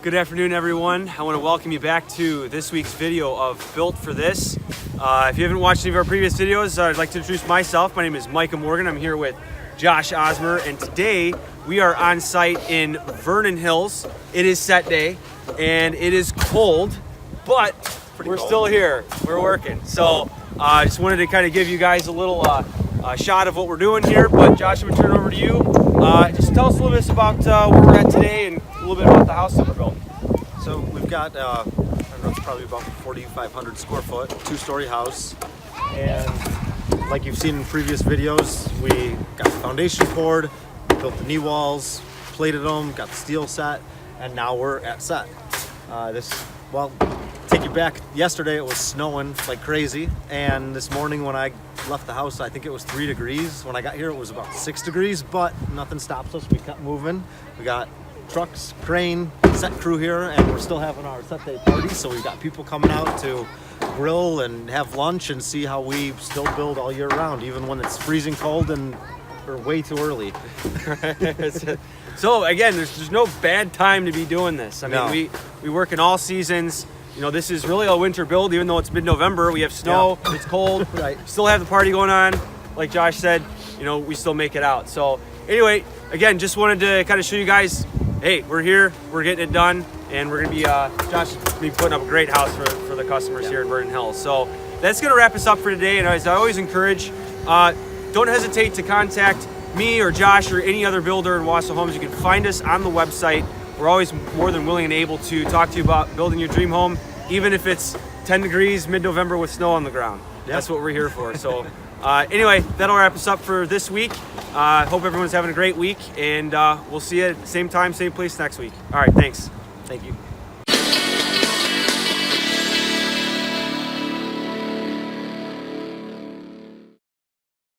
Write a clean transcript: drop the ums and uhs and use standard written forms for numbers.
Good afternoon, everyone. I want to welcome you back to this week's video of Built for This. If you haven't watched any of our previous videos, I'd like to introduce myself. My name is Micah Morgan. I'm here with Josh Osmer, and today we are on site in Vernon Hills. It is set day, and it is cold, but we're still here. We're working. So I just wanted to kind of give you guys a little shot of what we're doing here. But Josh, I'm going to turn it over to you. Just tell us a little bit about where we're at today and a little bit about the house that we're building. So we've got, I don't know, it's probably about 4,500 square foot, two-story house. And like you've seen in previous videos, we got the foundation poured, built the knee walls, plated them, got the steel set, and now we're at set. Take you back, yesterday it was snowing like crazy, and this morning when I left the house, I think it was 3 degrees. When I got here, it was about 6 degrees, but nothing stops us. We kept moving. We got trucks, crane, set crew here, and we're still having our set day party. So we've got people coming out to grill and have lunch and see how we still build all year round, even when it's freezing cold and we're way too early. So again, there's no bad time to be doing this. I mean, we work in all seasons. You know, this is really a winter build, even though it's mid-November. We have snow, It's cold, Right. Still have the party going on. Like Josh said, you know, we still make it out. So anyway, again, just wanted to kind of show you guys, hey, we're here, we're getting it done, and we're gonna be, Josh is gonna be putting up a great house for the customers here in Vernon Hills. So that's gonna wrap us up for today. And as I always encourage, don't hesitate to contact me or Josh or any other builder in Wausau Homes. You can find us on the website. We're always more than willing and able to talk to you about building your dream home, even if it's 10 degrees mid-November with snow on the ground. That's what we're here for. So anyway, that'll wrap us up for this week. Hope everyone's having a great week, and we'll see you at the same time, same place next week. All right, thanks. Thank you.